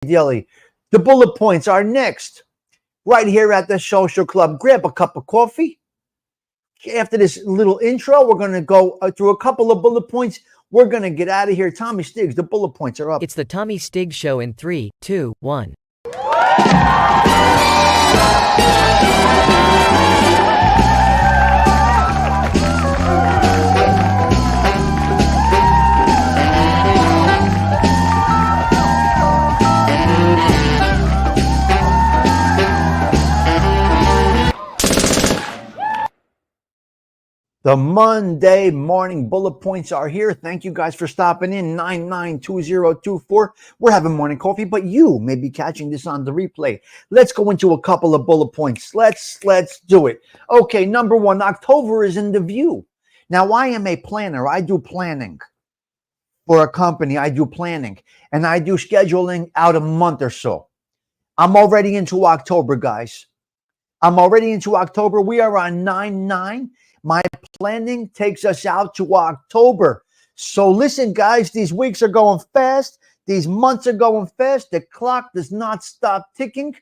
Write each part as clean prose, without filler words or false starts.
Daily. The bullet points are next, right here at the Social Club. Grab a cup of coffee. After this little intro, we're going to go through a couple of bullet points. We're going to get out of here. Tommy Stiggs, the bullet points are up. It's the Tommy Stiggs Show in 3, 2, 1. The Monday morning bullet points are here. Thank you guys for stopping in. 992024. We're having morning coffee, but you may be catching this on the replay. Let's go into a couple of bullet points. Let's do it. Okay, number one, October is in the view. Now, I am a planner. I do planning for a company. I do planning, and I do scheduling out a month or so. I'm already into October, guys. I'm already into October. We are on 9/9. My planning takes us out to October. So listen, guys, these weeks are going fast. These months are going fast. The clock does not stop ticking.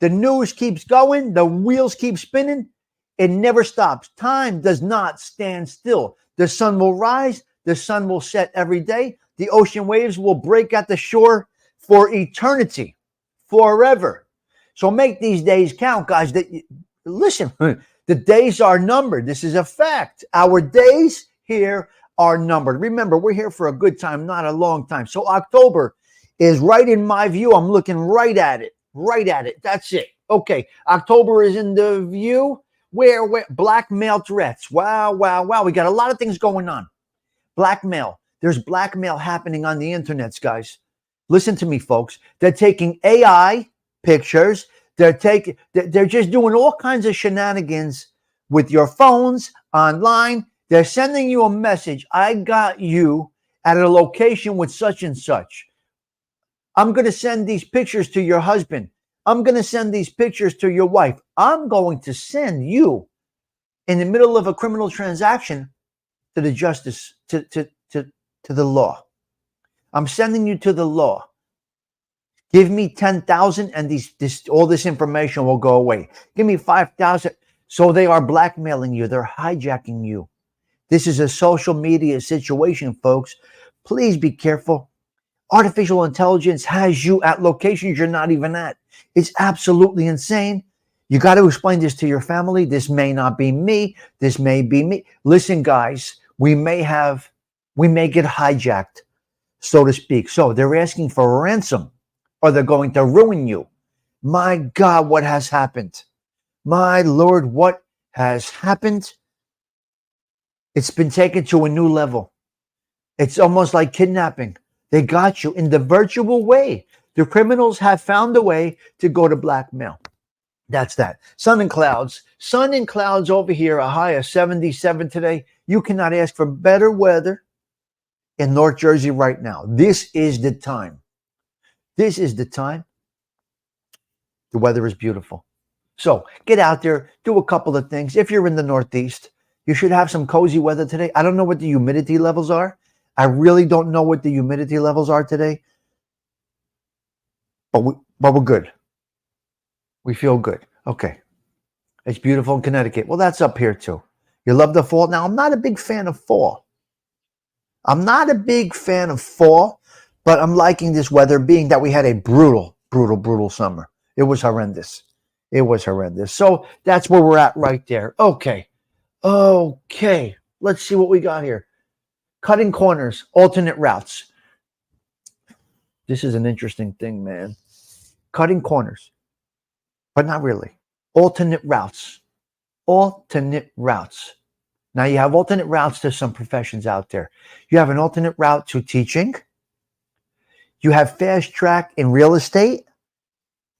The news keeps going. The wheels keep spinning. It never stops. Time does not stand still. The sun will rise. The sun will set every day. The ocean waves will break at the shore for eternity, forever. So make these days count, guys. Listen. The days are numbered. This is a fact. Our days here are numbered. Remember, we're here for a good time, not a long time. So October is right in my view. I'm looking right at it. Right at it. That's it. Okay. October is in the view. Where blackmail threats. Wow. We got a lot of things going on. Blackmail. There's blackmail happening on the internets, guys. Listen to me, folks. They're taking AI pictures. They're just doing all kinds of shenanigans with your phones, online. They're sending you a message. I got you at a location with such and such. I'm going to send these pictures to your husband. I'm going to send these pictures to your wife. I'm going to send you in the middle of a criminal transaction to the justice, to the law. I'm sending you to the law. Give me 10,000 and all this information will go away. Give me 5,000. So they are blackmailing you. They're hijacking you. This is a social media situation, folks. Please be careful. Artificial intelligence has you at locations you're not even at. It's absolutely insane. You got to explain this to your family. This may not be me. This may be me. Listen, guys, we may get hijacked, so to speak. So they're asking for a ransom. Or they're going to ruin you. My God, what has happened? My Lord, what has happened? It's been taken to a new level. It's almost like kidnapping. They got you in the virtual way. The criminals have found a way to go to blackmail. That's that. Sun and clouds. Sun and clouds over here, a high of 77 today. You cannot ask for better weather in North Jersey right now. This is the time. This is the time. The weather is beautiful. So get out there, do a couple of things. If you're in the Northeast, you should have some cozy weather today. I don't know what the humidity levels are. I really don't know what the humidity levels are today. But we're good. We feel good. Okay. It's beautiful in Connecticut. Well, that's up here too. You love the fall? Now, I'm not a big fan of fall. But I'm liking this weather, being that we had a brutal summer. It was horrendous. So that's where we're at right there. Okay. Let's see what we got here. Cutting corners, alternate routes. This is an interesting thing, man. Cutting corners, but not really. Alternate routes. Now you have alternate routes to some professions out there. You have an alternate route to teaching. You have fast track in real estate.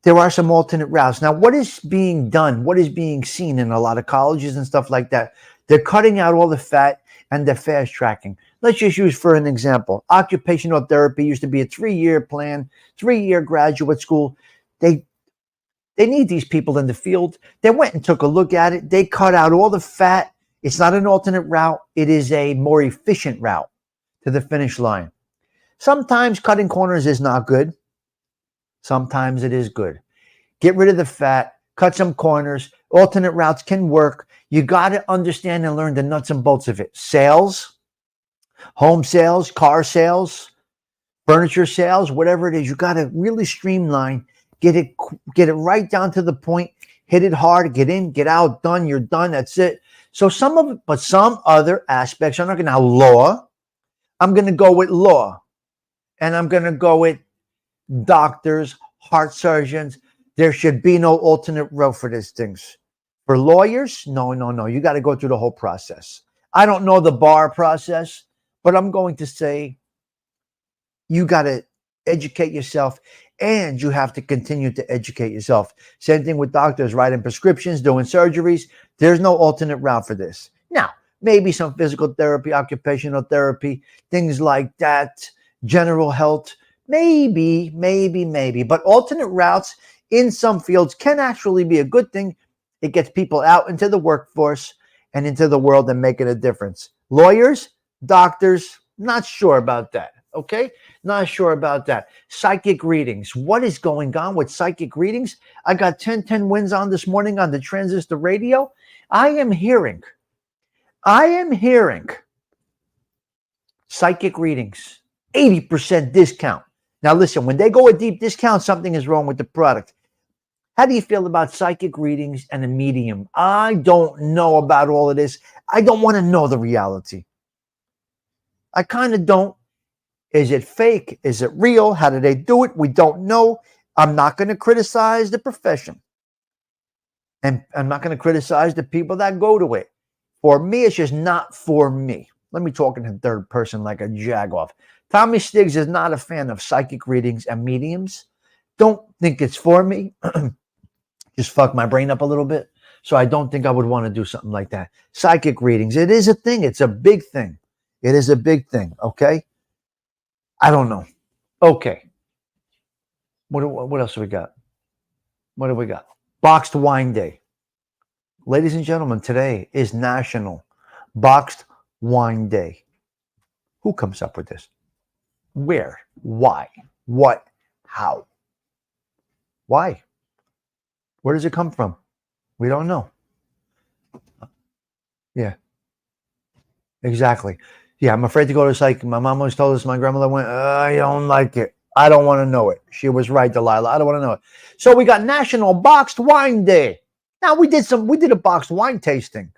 There are some alternate routes. Now, what is being done? What is being seen in a lot of colleges and stuff like that? They're cutting out all the fat and they're fast tracking. Let's just use for an example. Occupational therapy used to be a 3-year plan, 3-year graduate school. They need these people in the field. They went and took a look at it. They cut out all the fat. It's not an alternate route. It is a more efficient route to the finish line. Sometimes cutting corners is not good. Sometimes it is good. Get rid of the fat, cut some corners. Alternate routes can work. You got to understand and learn the nuts and bolts of it. Sales, home sales, car sales, furniture sales, whatever it is, you got to really streamline, get it right down to the point, hit it hard, get in, get out, done, you're done, that's it. So some other aspects, I'm not going to law. I'm going to go with law, and I'm going to go with doctors, heart surgeons. There should be no alternate route for these things. For lawyers, no. You got to go through the whole process. I don't know the bar process, but I'm going to say you got to educate yourself, and you have to continue to educate yourself. Same thing with doctors, writing prescriptions, doing surgeries. There's no alternate route for this. Now, maybe some physical therapy, occupational therapy, things like that, general health, maybe. But alternate routes in some fields can actually be a good thing. It gets people out into the workforce and into the world and making a difference. Lawyers, doctors, not sure about that. Okay? Not sure about that. Psychic readings. What is going on with psychic readings? I got 1010 wins on this morning on the Transistor Radio. I am hearing psychic readings, 80% discount. Now listen, when they go a deep discount, something is wrong with the product. How do you feel about psychic readings and a medium? I don't know about all of this. I don't want to know the reality. I kind of don't. Is it fake? Is it real? How do they do it? We don't know. I'm not going to criticize the profession. And I'm not going to criticize the people that go to it. For me, it's just not for me. Let me talk in the third person like a jagoff. Tommy Stiggs is not a fan of psychic readings and mediums. Don't think it's for me. Just fuck my brain up a little bit. So I don't think I would want to do something like that. Psychic readings. It is a thing. It's a big thing. It is a big thing. Okay. I don't know. Okay. What else do we got? What do we got? Boxed Wine Day. Ladies and gentlemen, today is National Boxed Wine Day. Who comes up with this? Where? Why? What? How? Why? Where does it come from? We don't know. Yeah. Exactly. Yeah, I'm afraid to go to psychic. My mom always told us, my grandmother went, I don't like it. I don't want to know it. She was right, Delilah. I don't want to know it. So we got National Boxed Wine Day. Now we did a boxed wine tasting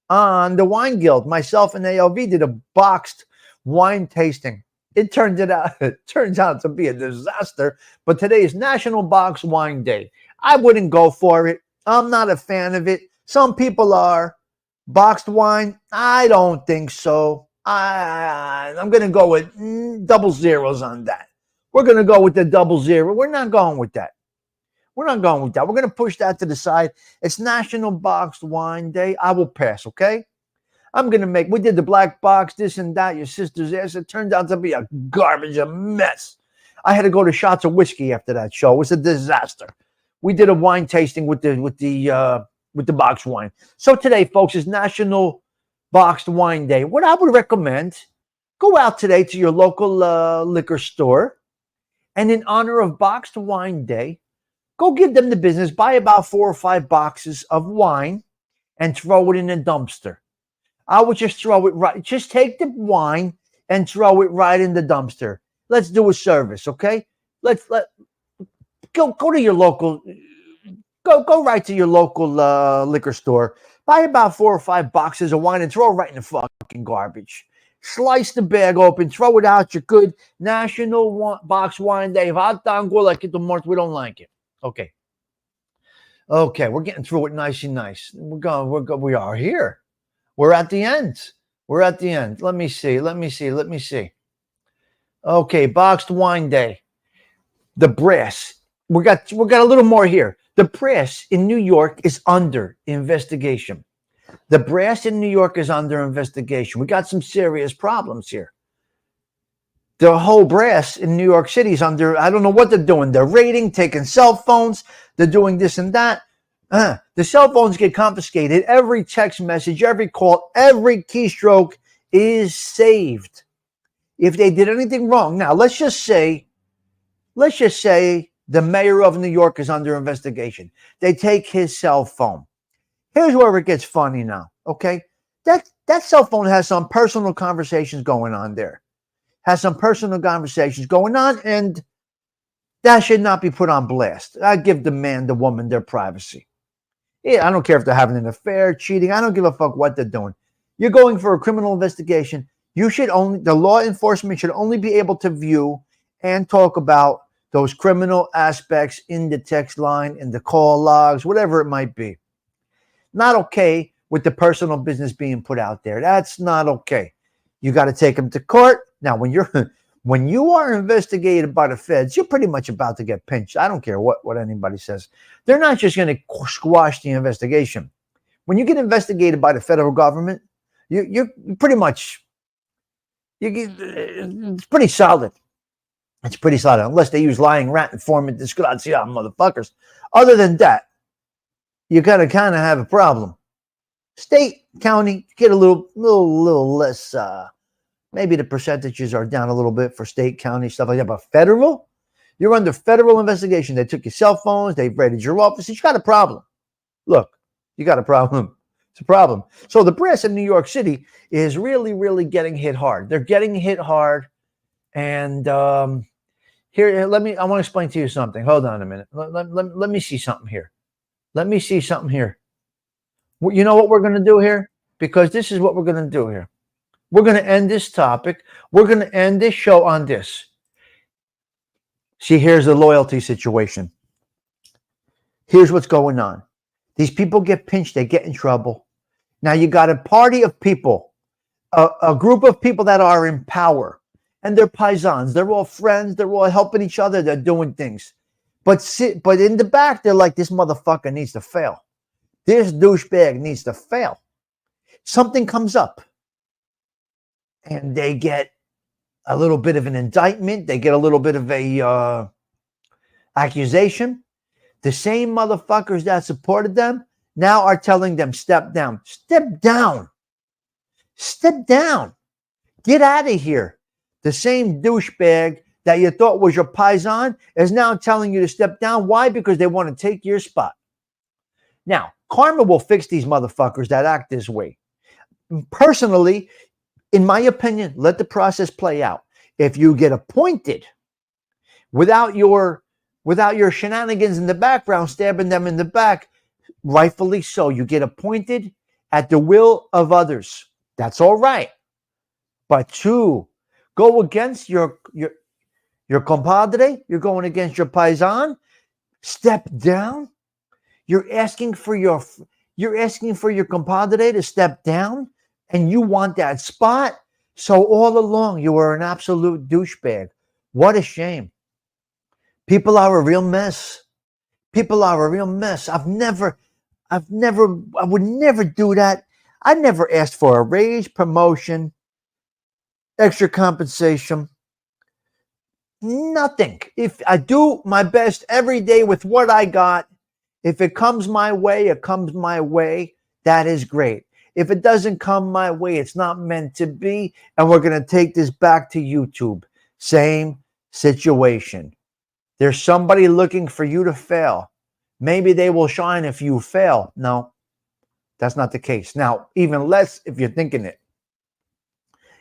on the Wine Guild. Myself and ALV did a boxed wine tasting. It turns out to be a disaster, but today is National Boxed Wine Day. I wouldn't go for it. I'm not a fan of it. Some people are. Boxed wine, I don't think so. I'm going to go with double zeros on that. We're going to go with the double zero. We're not going with that. We're going to push that to the side. It's National Boxed Wine Day. I will pass, okay? We did the black box, this and that, your sister's ass. It turned out to be a garbage, a mess. I had to go to shots of whiskey after that show. It was a disaster. We did a wine tasting with the boxed wine. So today, folks, is National Boxed Wine Day. What I would recommend, go out today to your local liquor store, and in honor of Boxed Wine Day, go give them the business. Buy about 4 or 5 boxes of wine and throw it in a dumpster. I would just throw it right. Just take the wine and throw it right in the dumpster. Let's do a service, okay? Go to your local. Go right to your local liquor store. Buy about 4 or 5 boxes of wine and throw it right in the fucking garbage. Slice the bag open, throw it out. You're good. National Box Wine Day. Hot dog, like it tomorrow. We don't like it. Okay, we're getting through it nice and nice. We are here. We're at the end. Let me see. Okay, Boxed Wine Day. The brass. We got a little more here. The brass in New York is under investigation. We got some serious problems here. The whole brass in New York City is under, I don't know what they're doing. They're raiding, taking cell phones. They're doing this and that. The cell phones get confiscated. Every text message, every call, every keystroke is saved. If they did anything wrong. Now, let's just say The mayor of New York is under investigation. They take his cell phone. Here's where it gets funny now, okay? That cell phone has some personal conversations going on there. Has some personal conversations going on, and that should not be put on blast. I give the man, the woman their privacy. Yeah, I don't care if they're having an affair, cheating. I don't give a fuck what they're doing. You're going for a criminal investigation. The law enforcement should only be able to view and talk about those criminal aspects in the text line, in the call logs, whatever it might be. Not okay with the personal business being put out there. That's not okay. You got to take them to court. Now, when you are investigated by the feds, you're pretty much about to get pinched. I don't care what anybody says. They're not just going to squash the investigation. When you get investigated by the federal government, you're pretty much, it's pretty solid. It's pretty solid, unless they use lying rat informant, disgracia, motherfuckers. Other than that, you gotta kind of have a problem. State, county, get a little less. Maybe the percentages are down a little bit for state, county, stuff like that. But federal, you're under federal investigation. They took your cell phones. They've raided your office. You got a problem. Look, you got a problem. It's a problem. So the brass in New York City is really, really getting hit hard. They're getting hit hard. And here, I want to explain to you something. Hold on a minute. Let me see something here. Let me see something here. You know what we're going to do here? Because this is what we're going to do here. We're going to end this topic. We're going to end this show on this. See, here's the loyalty situation. Here's what's going on. These people get pinched. They get in trouble. Now you got a party of people, a group of people that are in power. And they're paisans. They're all friends. They're all helping each other. They're doing things. But in the back, they're like, this motherfucker needs to fail. This douchebag needs to fail. Something comes up. And they get a little bit of an indictment. They get a little bit of a accusation. The same motherfuckers that supported them now are telling them, step down. Step down. Step down. Get out of here. The same douchebag that you thought was your paisan is now telling you to step down. Why? Because they want to take your spot. Now, karma will fix these motherfuckers that act this way. Personally, in my opinion, let the process play out. If you get appointed without your shenanigans in the background, stabbing them in the back, rightfully so. You get appointed at the will of others. That's all right. But to go against your compadre, you're going against your paisan, step down. You're asking for your compadre to step down, and you want that spot. So all along you were an absolute douchebag. What a shame. People are a real mess. People are a real mess. I would never do that. I never asked for a raise, promotion, extra compensation, nothing. If I do my best every day with what I got, if it comes my way, it comes my way. That is great. If it doesn't come my way, it's not meant to be. And we're going to take this back to YouTube. Same situation. There's somebody looking for you to fail. Maybe they will shine if you fail. No, that's not the case. Now, even less if you're thinking it.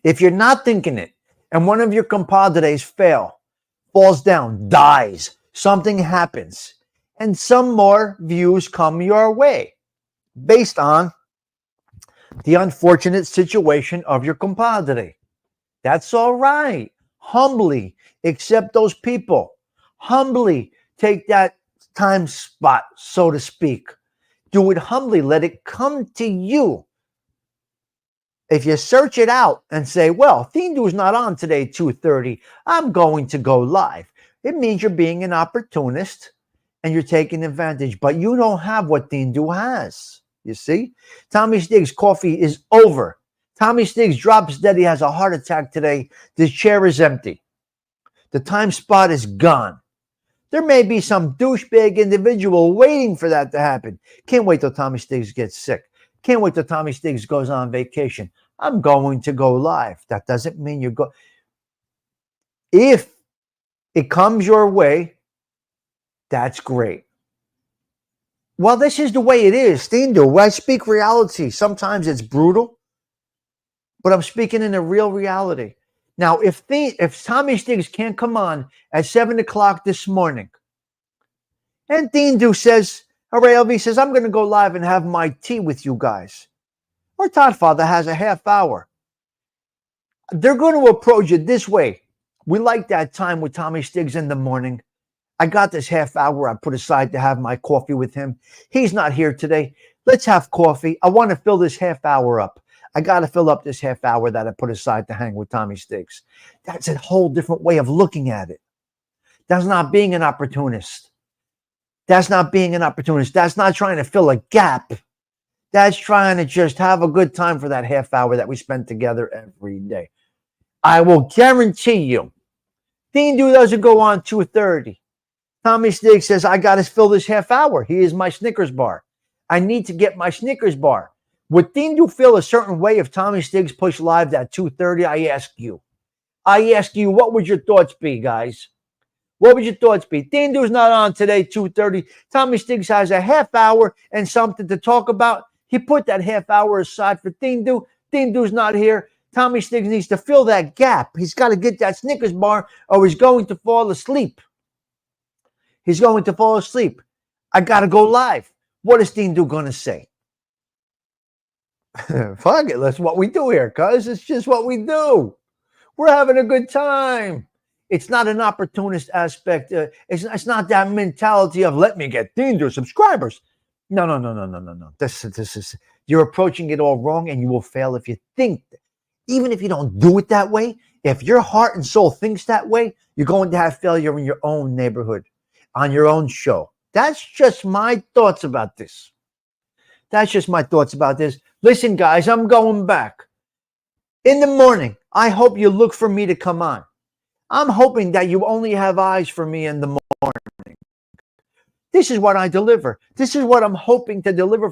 If you're not thinking it, and one of your compadres falls down, dies, something happens, and some more views come your way based on the unfortunate situation of your compadre. That's all right. Humbly accept those people. Humbly take that time spot, so to speak. Do it humbly. Let it come to you. If you search it out and say, well, Thindu's not on today, 2:30, I'm going to go live. It means you're being an opportunist and you're taking advantage, but you don't have what Thindu has. You see? Tommy Stiggs' coffee is over. Tommy Stiggs drops dead. He has a heart attack today. This chair is empty. The time spot is gone. There may be some douchebag individual waiting for that to happen. Can't wait till Tommy Stiggs gets sick. Can't wait till Tommy Stiggs goes on vacation. I'm going to go live. That doesn't mean you go. If it comes your way, That's great. Well, this is the way it is, Steendu. I speak reality. Sometimes it's brutal, but I'm speaking in a real reality. Now, if Tommy Stiggs can't come on at 7 o'clock this morning, and Steendu says, all right, LV says, I'm going to go live and have my tea with you guys, or Toddfather has a half hour, they're going to approach it this way. We like that time with Tommy Stiggs in the morning. I got this half hour I put aside to have my coffee with him. He's not here today. Let's have coffee. I want to fill this half hour up. I got to fill up this half hour that I put aside to hang with Tommy Stiggs. That's a whole different way of looking at it. That's not being an opportunist. That's not being an opportunist. That's not trying to fill a gap. That's trying to just have a good time for that half hour that we spend together every day. I will guarantee you, Steendu doesn't go on 2:30. Tommy Stiggs says, I got to fill this half hour. He is my Snickers bar. I need to get my Snickers bar. Would Steendu feel a certain way if Tommy Stiggs pushed live at 2:30? I ask you, what would your thoughts be, guys? What would your thoughts be? Steendu's not on today, 2:30. Tommy Stiggs has a half hour and something to talk about. He put that half hour aside for Steendu. Steendu's not here. Tommy Stiggs needs to fill that gap. He's got to get that Snickers bar or he's going to fall asleep. He's going to fall asleep. I got to go live. What is Steendu going to say? Fuck it. That's what we do here, cuz. It's just what we do. We're having a good time. It's not an opportunist aspect. It's not that mentality of let me get Steendu subscribers. No. This is, you're approaching it all wrong and you will fail if you think that. Even if you don't do it that way, if your heart and soul thinks that way, you're going to have failure in your own neighborhood, on your own show. That's just my thoughts about this. Listen, guys, I'm going back. In the morning, I hope you look for me to come on. I'm hoping that you only have eyes for me in the morning. This is what I deliver. This is what I'm hoping to deliver